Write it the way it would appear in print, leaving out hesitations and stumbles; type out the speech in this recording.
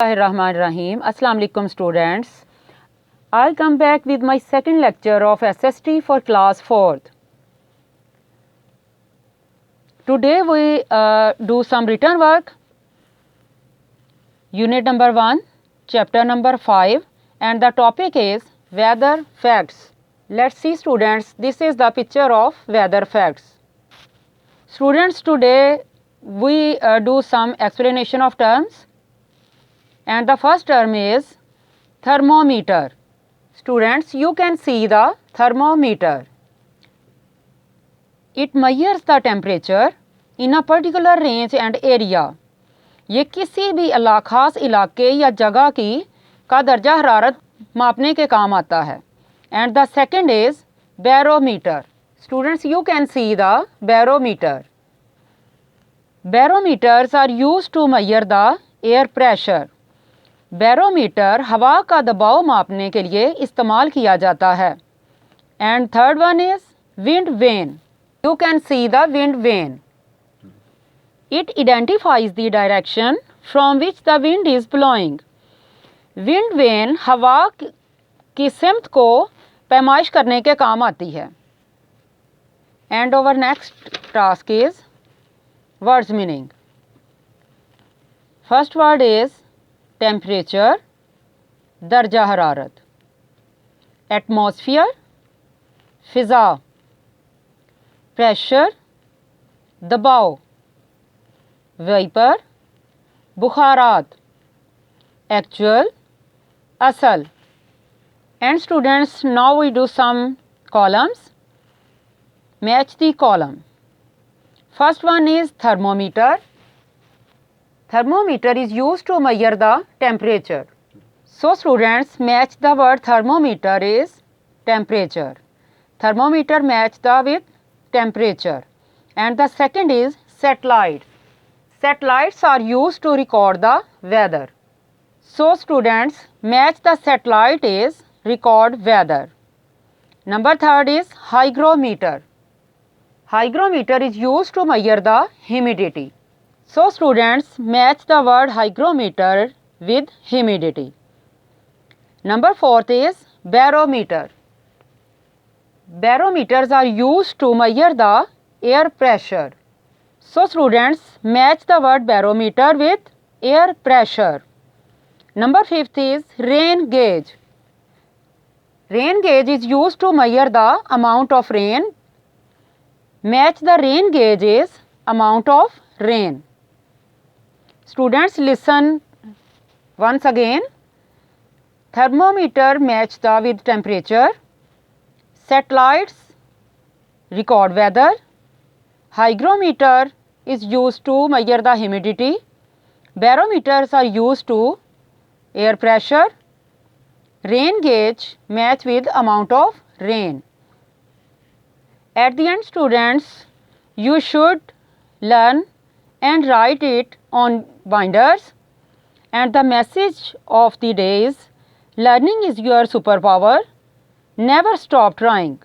Bismillahirrahmanirrahim. Assalamu alaikum students. I'll come back with my second lecture of SST for class 4th. Today we do some written work. Unit number 1, chapter number 5, and the topic is weather facts. Let's see students, this is the picture of weather facts. Students, today we do some explanation of terms. And the first term is thermometer. Students, you can see the thermometer. It measures the temperature in a particular range and area. ये किसी भी खास इलाके या जगह की का दर्जा हरारत मापने के काम आता है. And the second is barometer. Students, you can see the barometer. Barometers are used to measure the air pressure. Barometer हवा का दबाव मापने के लिए इस्तेमाल किया जाता है. And third one is wind vane. You can see the wind vane. It identifies the direction from which the wind is blowing. Wind vane हवा की सिमत को पैमाइश करने के काम आती है. And our next task is words meaning. First word is temperature, दर्जा हरारत. एटमॉस्फेयर, फिज़ा. प्रेशर, दबाव. वेपर, बुखारात. एक्चुअल, असल. And students, now we do some columns. Match the column. First one is thermometer. Thermometer is used to measure the temperature. So students, match the word thermometer is temperature. Thermometer match the with temperature. And the second is satellite. Satellites are used to record the weather. So students, match the satellite is record weather. Number third is hygrometer. Hygrometer is used to measure the humidity. So students, match the word hygrometer with humidity. Number fourth is barometer. Barometers are used to measure the air pressure. So students, match the word barometer with air pressure. Number fifth is rain gauge. Rain gauge is used to measure the amount of rain. Match the rain gauge is amount of rain. Students, listen once again. Thermometer match the with temperature. Satellites record weather. Hygrometer is used to measure the humidity. Barometers are used to air pressure. Rain gauge match with amount of rain. At the end, students, you should learn and write it on binders. And the message of the day is, learning is your superpower. Never stop trying.